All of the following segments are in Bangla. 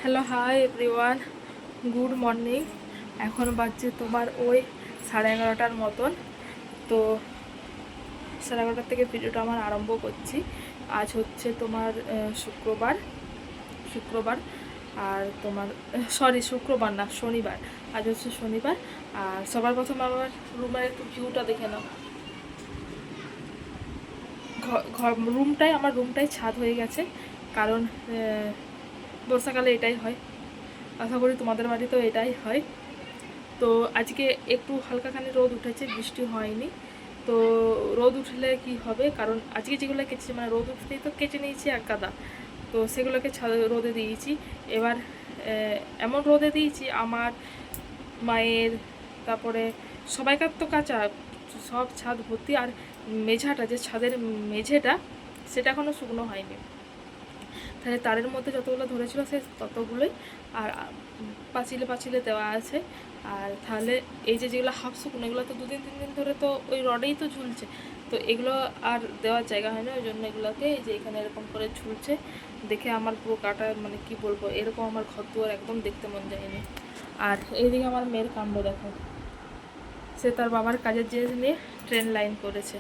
Hello hi everyone, good morning. এখন বাজছে তোমার ওই 11:30টার মতন। তো 11:30 থেকে ভিডিওটা আমার আরম্ভ করছি। আজ হচ্ছে তোমার শুক্রবার আর তোমার শুক্রবার না, শনিবার। আজ হচ্ছে শনিবার। আর সবার প্রথমে আমার রুমের একটু ভিউটা দেখে নাও। আমার রুমটাই ছাদ হয়ে গেছে, কারণ বর্ষাকালে এটাই হয়। আশা করি তোমাদের বাড়িতেও এটাই হয়। তো আজকে একটু হালকাখানি রোদ উঠেছে, বৃষ্টি হয়নি। তো রোদ উঠলে কি হবে, কারণ আজকে যেগুলো কেচেছি মানে রোদ উঠতেই তো কেচে নিয়েছি এক গাদা, তো সেগুলোকে রোদে দিয়েছি। এবার এমন রোদে দিয়েছি আমার, মায়ের, তারপরে সবাইকার তো কাঁচা, সব ছাদ ভর্তি। আর মেঝাটা, যে ছাদের মেঝেটা, সেটা এখনও শুকনো হয়নি। তাহলে তারের মধ্যে যতগুলো ধরেছিল সে ততগুলোই। আর পাঁচিলে দেওয়া আছে। আর তাহলে এই যেগুলো হাফ শুকনো, এগুলো তো 2-3 দিন ধরে তো ওই রডেই তো ঝুলছে। তো এগুলো আর দেওয়ার জায়গা হয় না, ওই জন্য এগুলোকে এই যে এখানে এরকম করে ঝুলছে। দেখে আমার পুরো কাটা, মানে কি বলবো, এরকম আমার ঘর দুয়ার একদম দেখতে মন যায়নি। আর এইদিকে আমার মেয়ের কাণ্ড দেখো, সে তার বাবার কাজের জিনিস নিয়ে ট্রেন লাইন করেছে।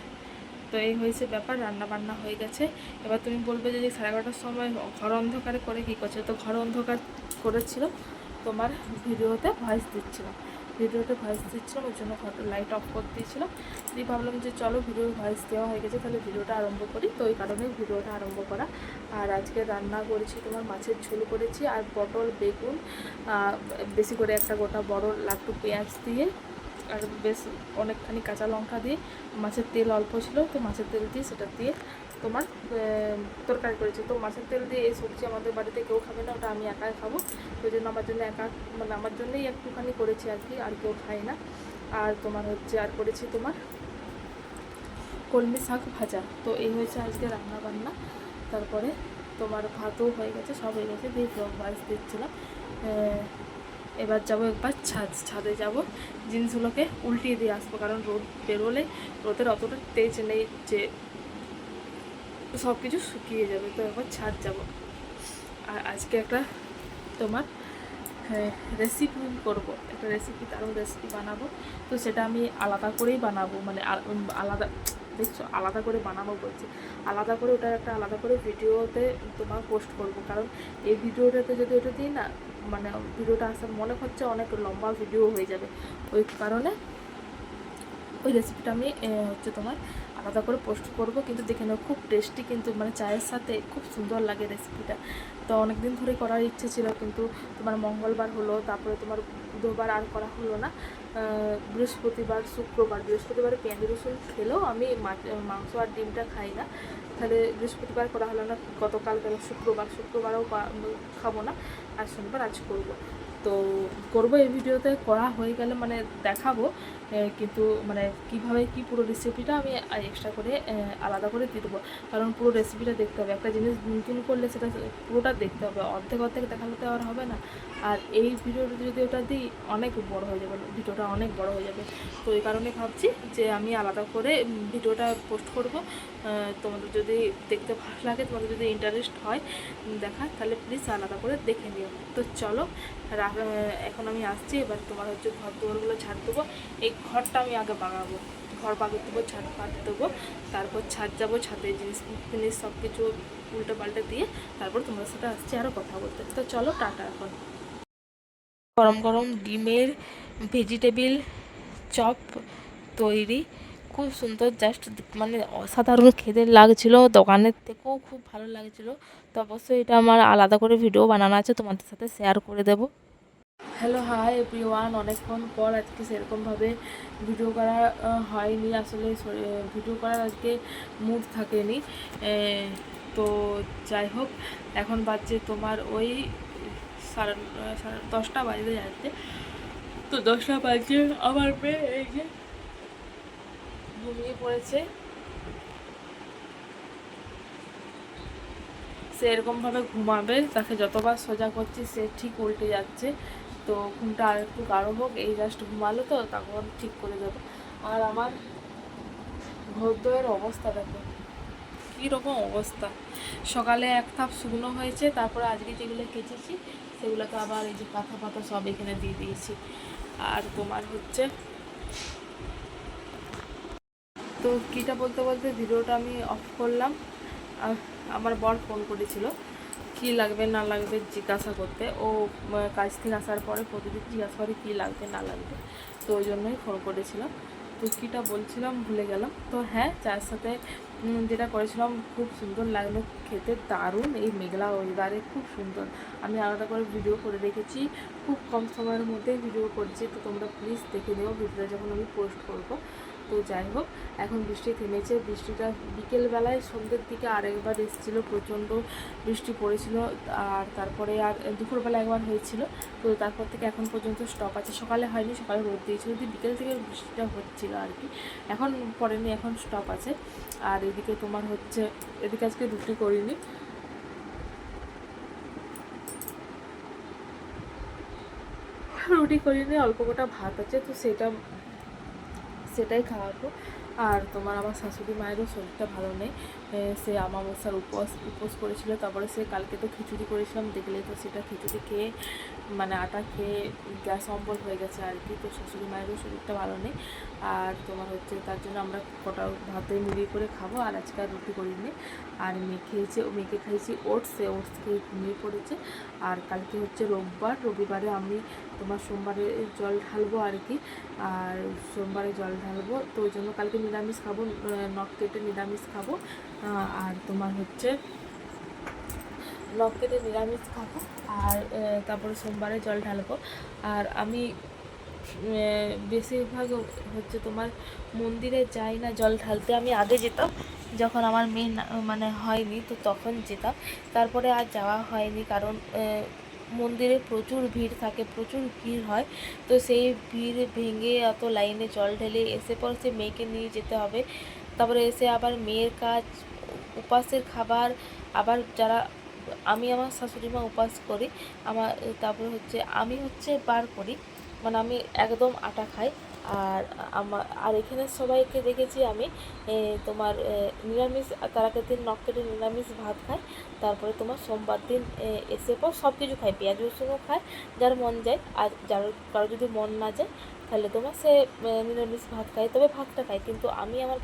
তো এই হয়েছে ব্যাপার, রান্না বান্না হয়ে গেছে। এবার তুমি বলবে যে 11:30টার সময় ঘর অন্ধকারে করে কী করছে। তো ঘর অন্ধকার করেছিল, তোমার ভিডিওতে ভয়েস দিচ্ছিলাম, ওই জন্য ঘরটা লাইট অফ করে দিয়েছিলাম। দিয়ে ভাবলাম যে চলো ভিডিওর ভয়েস দেওয়া হয়ে গেছে, তাহলে ভিডিওটা আরম্ভ করি। তো ওই কারণেই ভিডিওটা আরম্ভ করা। আর আজকে রান্না করেছি তোমার মাছের ঝোল করেছি, আর পটল বেগুন, বেশি করে একটা গোটা বড় লাট্টু পেঁয়াজ দিয়ে, আর বেশ অনেকখানি কাঁচা লঙ্কা দিয়ে, মাছের তেল অল্প ছিল তো মাছের তেল দিয়ে সেটা দিয়ে তোমার তরকারি করেছি। তো মাছের তেল দিয়ে এই সবজি আমাদের বাড়িতে কেউ খাবে না, ওটা আমি একাই খাবো। ওই জন্য আমার জন্য মানে আমার জন্যই একটুখানি করেছি আর কি, আর কেউ খায় না। আর তোমার হচ্ছে আর করেছি তোমার কলমি শাক ভাজা। তো এই হয়েছে আজকে রান্না বান্না। তারপরে তোমার ভাতও হয়ে গেছে, সব হয়ে গেছে, দিয়ে ভয়েস দিচ্ছিলাম। এবার যাবো একবার ছাদে যাব, জিনিসগুলোকে উল্টিয়ে দিয়ে আসবো, কারণ রোদ বেরোলে রোদের অতটা তেজ নেই যে সব কিছু শুকিয়ে যাবে। তো একবার ছাদ যাব। আর আজকে একটা তোমার রেসিপি করব, একটা দারুণ রেসিপি বানাবো। তো সেটা আমি আলাদা করেই বানাবো, মানে আলাদা, দেখছো, আলাদা করে বানাবো বলছি, আলাদা করে ওটা একটা আলাদা করে ভিডিওতে তোমার পোস্ট করব। কারণ এই ভিডিওটাতে যদি ওটা দিই না, মানে ভিডিওটা আসার মনে হচ্ছে অনেক লম্বা ভিডিও হয়ে যাবে। ওই কারণে ওই রেসিপিটা আমি হচ্ছে তোমার আলাদা করে পোস্ট করব। কিন্তু দেখে নাও, খুব টেস্টি, কিন্তু মানে চায়ের সাথে খুব সুন্দর লাগে রেসিপিটা। তো অনেক দিন ধরে করার ইচ্ছে ছিল, কিন্তু তোমার মঙ্গলবার হলো, তারপরে তোমার বুধবার আর করা হলো না। বৃহস্পতিবারে পেঁয়াজ রসুন খেলেও আমি মাংস আর ডিমটা খাই না, তাহলে বৃহস্পতিবার করা হলো না। গতকাল গেল শুক্রবারও খাবো না। আর শনিবার আজ করবো। তো করবো, এই ভিডিওতে করা হয়ে গেলে মানে দেখাবো, কিন্তু মানে কীভাবে কি পুরো রেসিপিটা আমি এক্সট্রা করে আলাদা করে দিয়ে দেবো। কারণ পুরো রেসিপিটা দেখতে হবে, একটা জিনিস নতুন করলে সেটা পুরোটা দেখতে হবে, অর্ধেক দেখালে তো আর হবে না। আর এই ভিডিওটা যদি ওটা দিই অনেক বড় হয়ে যাবে, ভিডিওটা অনেক বড় হয়ে যাবে। তো এই কারণে ভাবছি যে আমি আলাদা করে ভিডিওটা পোস্ট করব। তোমাদের যদি দেখতে ভালো লাগে, তোমাদের যদি ইন্টারেস্ট হয় দেখা, তাহলে প্লিজ আলাদা করে দেখে নিও। তো চলো, এখন আমি আসছি। এবার তোমার হচ্ছে ঘর দুয়ারগুলো ঝাড় দেবো। এই ঘরটা আমি আগে বাগাবো, ঘর বাগিয়ে দেবো, ঝাড় ফাট দেবো, তারপর ছাদ যাবো, ছাদে জিনিস সব কিছু উল্টে পাল্টে দিয়ে তারপর তোমার সাথে আসছি আরও কথা বলতে। তো চলো, টাটা। এখন গরম গরম ডিমের ভেজিটেবিল চপ তৈরি, খুব সুন্দর, জাস্ট মানে অসাধারণ খেতে লাগছিলো, দোকানের থেকেও খুব ভালো লাগছিলো। তো অবশ্যই এটা আমার আলাদা করে ভিডিও বানানো আছে, তোমাদের সাথে শেয়ার করে দেবো। হ্যালো হাই এভরিওয়ান, অনেকক্ষণ পর আজকে সেরকমভাবে ভিডিও করা হয়নি, আসলে ভিডিও করার আজকে মুড থাকেনি। তো যাই হোক, এখন বাজছে তোমার ওই 10:30 বাজতে যাচ্ছে। তো 10টা বাজে, আমার মেয়ে এই যে ঘুমিয়ে পড়েছে। সে এরকমভাবে ঘুমাবে, তাকে যতবার সোজা করছি সে ঠিক উল্টে যাচ্ছে। তো ঘুমটা আর একটু গাঢ় হোক, এই জাস্ট ঘুমালো তো, তখন ঠিক করে দেবো। আর আমার ঘরদোয়ের অবস্থা দেখো কীরকম অবস্থা। সকালে এক থাপ শুকনো হয়েছে, তারপরে আজকে যেগুলো কেচেছি সেগুলোকে আবার এই যে পাতা পাতা সব এখানে দিয়ে দিয়েছি। আর তোমার হচ্ছে তো কীটা বলতে বলতে ভিডিওটা আমি অফ করলাম। আমার বর ফোন করেছিল কী লাগবে না লাগবে জিজ্ঞাসা করতে। ও কাজ থেকে আসার পরে প্রতিদিন জিজ্ঞাসা করে কী লাগবে না লাগবে, তো ওই জন্যই ফোন করেছিলাম। তো কীটা বলছিলাম ভুলে গেলাম। তো হ্যাঁ, চায়ের সাথে যেটা করেছিলাম খুব সুন্দর লাগলো খেতে, দারুণ। এই মেঘলা ওয়েদারে খুব সুন্দর। আমি আলাদা করে ভিডিও করে রেখেছি, খুব কম সময়ের মধ্যে ভিডিও করছি, তো তোমরা প্লিজ দেখে নেও ভিডিওটা যখন আমি পোস্ট করব। তো যাই হোক, এখন বৃষ্টি থেমেছে। বৃষ্টিটা বিকেলবেলায় সন্ধ্যের দিকে আরেকবার এসেছিলো, প্রচণ্ড বৃষ্টি পড়েছিল। আর তারপরে আর দুপুরবেলা একবার হয়েছিল। তো তারপর থেকে এখন পর্যন্ত স্টপ আছে। সকালে হয়নি, সকালে রোদ দিয়েছিল, যদি বিকেল থেকে বৃষ্টিটা হচ্ছিল আর কি। এখন পড়েনি, এখন স্টপ আছে। আর এদিকে তোমার হচ্ছে, এদিকে আজকে রুটি করিনি, অল্প কটা ভাত আছে, তো সেটাই খাওয়াবো। আর তোমার আমার শাশুড়ি মায়েরও শরীরটা ভালো নেই, সে অমাবস্যার উপোস করেছিল। তারপরে সে কালকে তো খিচুড়ি করেছিলাম দেখলে, তো সেটা খিচুড়ি খেয়ে মানে আটা খেয়ে গ্যাস অম্বল হয়ে গেছে আর কি। তো শাশুড়ি মায়েরও শরীরটা ভালো নেই। আর তোমার হচ্ছে তার জন্য আমরা কটা ভাতে মিলিয়ে করে খাবো। আর আজকে আর রুটি করিনি। আর মেয়েকে খাইয়েছি ওটস, সে ওটস খেয়ে ঘুমিয়ে পড়েছে। আর কালকে হচ্ছে রবিবারে আমি তোমার সোমবারে জল ঢালবো আর কি। আর সোমবারে জল ঢালবো, তো ওই জন্য কালকে নিরামিষ খাবো, নখ কেটে নিরামিষ খাবো। আর তোমার হচ্ছে নখ কেটে নিরামিষ খাবো। আর তারপরে সোমবারে জল ঢালবো। আর আমি বেশিরভাগ হচ্ছে তোমার মন্দিরে যাই না জল ঢালতে। আমি আগে যেতাম, যখন আমার মেয়ে মানে হয়নি, তো তখন যেতাম। তারপরে আর যাওয়া হয়নি, কারণ মন্দিরে প্রচুর ভিড় থাকে, প্রচুর ভিড় হয়। তো সেই ভিড় ভেঙে এত লাইনে জল ঢেলে এসে পর সে মেয়েকে নিয়ে যেতে হবে। তারপরে এসে আবার মেয়ের কাজ, উপাসের খাবার, আবার যারা আমি আমার শাশুড়ি মা উপাস করি। তারপরে হচ্ছে আমি বার করি, মানে আমি একদম আটা খাই। আর এখানে সবাইকে দেখেছি আমি তোমার নিরামিষ, তার আগের দিন নখ কেটে নিরামিষ ভাত খায়। তারপরে তোমার সোমবার দিন এসে পর সব কিছু খায়, পেঁয়াজ রসুনও খায় যার মন যায়। আর কারো যদি মন না যায় তাহলে তোমার সে নিরামিষ ভাত খায়, তবে ভাতটা খায়। কিন্তু আমি আমার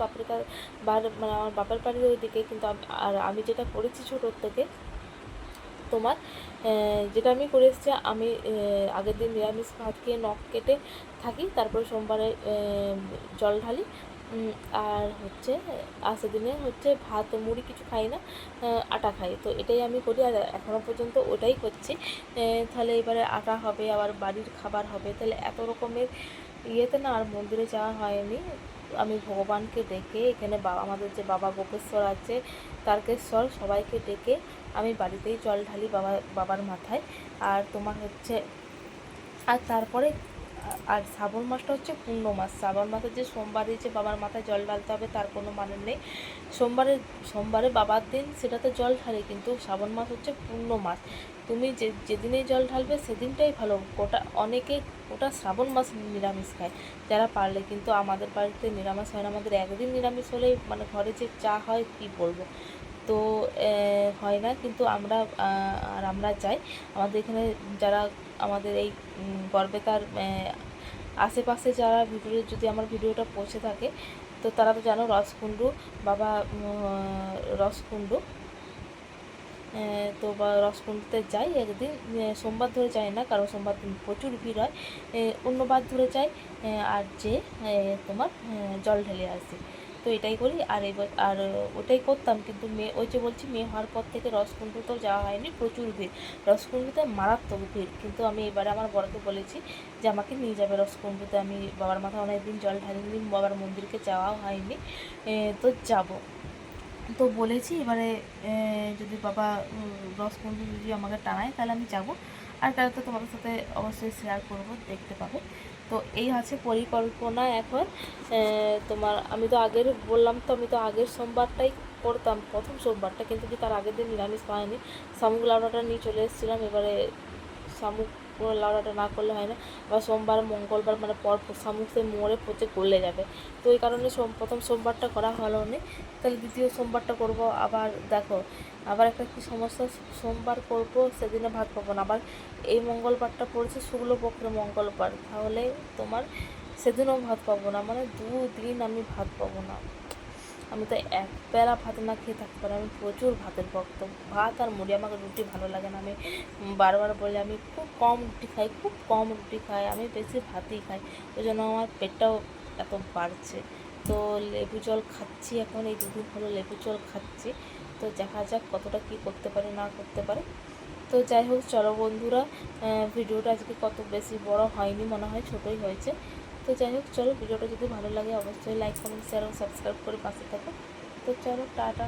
মানে আমার বাপের বাড়ির ওইদিকে কিন্তু আর আমি যেটা করেছি ছোটোর থেকে তোমার, যেটা আমি করে এসেছি, আমি আগের দিন নিরামিষ ভাত খেয়ে নখ কেটে থাকি, তারপরে সোমবারে জল ঢালি। আর হচ্ছে সেদিনে হচ্ছে ভাত মুড়ি কিছু খাই না, আটা খাই। তো এটাই আমি করি, আর এখনও পর্যন্ত ওটাই করছি। তাহলে এবারে আটা হবে, আবার বাড়ির খাবার হবে, তাহলে এত রকমের ইয়েতে না আর মন্দিরে যাওয়া হয়নি। আমি ভগবানকে ডেকে এখানে আমাদের যে বাবা গোপেশ্বর আছে, তারকেশ্বর, সবাইকে ডেকে আমি বাড়িতেই জল ঢালি বাবার মাথায়। আর তোমার হচ্ছে তারপরে শ্রাবণ মাসটা হচ্ছে পূর্ণ মাস। শ্রাবণ মাসে যে সোমবারে যে বাবার মাথায় জল ঢালতে হবে তার কোনো মানে নেই। সোমবারে বাবার দিন সেটাতে জল ঢালে, কিন্তু শ্রাবণ মাস হচ্ছে পূর্ণ মাস। তুমি যেদিনেই জল ঢালবে সেদিনটাই ভালো। অনেকে ওটা শ্রাবণ মাস নিরামিষ খায় যারা পারলে, কিন্তু আমাদের বাড়িতে নিরামিষ হয় না। আমাদের একদিন নিরামিষ হলেই মানে ঘরে যে চা হয় কী বলবো, তো হয় না। কিন্তু আমরা যাই। আমাদের এখানে যারা আমাদের এই গড়বেতার আশেপাশে যারা যদি আমার ভিডিওটা পৌঁছে থাকে, তো তারা তো জানো রসকুণ্ডু বাবা, রসকুণ্ডু, তো রসকুণ্ডুতে যাই একদিন। সোমবার ধরে যাই না, কারণ সোমবার দিন প্রচুর ভিড় হয়, অন্য বার ধরে যাই। আর যে তোমার জল ঢেলে আসি, তো এটাই করি। আর ওটাই করতাম, কিন্তু ওই যে বলছি মেয়ে হওয়ার পর থেকে রসকুণ্ডুতেও যাওয়া হয়নি, প্রচুর ভিড়, রসকুণ্ডুতে মারাত্মক ভিড়। কিন্তু আমি এবারে আমার বরকে বলেছি যে আমাকে নিয়ে যাবে রসকুণ্ডুতে। আমি বাবার মাথায় অনেকদিন জল ঢালিনি, বাবার মন্দিরকে যাওয়াও হয়নি, তো যাব। তো বলেছি এবারে যদি বাবা রসকুণ্ডু যদি আমাকে টানায় তাহলে আমি যাব। আর তাহলে তো তোমাদের সাথে অবশ্যই শেয়ার করব, দেখতে পাবে। তো এই আছে পরিকল্পনা এখন। তোমার আমি তো আগের সোমবারটাই করতাম, প্রথম সোমবারটা, কিন্তু কি তার আগের দিন নিরামিষ পাইনি, শামুক লাউডাটা নিয়ে চলে এসেছিলাম। এবারে শামুক পুরো লাউড়াটা না করলে হয় না। আবার সোমবার মঙ্গলবার মানে পর সমস্ত মোড়ে পচে গলে যাবে। তো এই কারণে প্রথম সোমবারটা করা হলো না, তাহলে দ্বিতীয় সোমবারটা করব। আবার দেখো আবার একটা কী সমস্যা, সোমবার করব সেদিনে ভাত পাবো না, আবার এই মঙ্গলবারটা পড়েছে শুক্লপক্ষের মঙ্গলবার, তাহলে তোমার সেদিনও ভাত পাবো না, মানে 2 দিন আমি ভাত পাবো না। আমি তো এক বেলা ভাত না খেয়ে থাকতে পারি, আমি প্রচুর ভাতের ভক্ত। ভাত আর মুড়ি, আমাকে রুটি ভালো লাগে না। আমি বারবার বলি আমি খুব কম রুটি খাই, খুব কম রুটি খাই, আমি বেশি ভাতই খাই, ওই জন্য আমার পেটটাও এত বাড়ছে। তো লেবু জল খাচ্ছি এখন, এই 2 দিন হলো লেবু জল খাচ্ছি। তো দেখা যাক কতটা কী করতে পারে না করতে পারে। তো যাই হোক চলো বন্ধুরা, ভিডিওটা আজকে কত বেশি বড় হয়নি, মনে হয় ছোটোই হয়েছে। তো যাই হোক চলো, ভিডিওটা যদি ভালো লাগে অবশ্যই লাইক কমেন্ট শেয়ার এবং সাবস্ক্রাইব করে পাশে থাকো। তো চলো টাটা।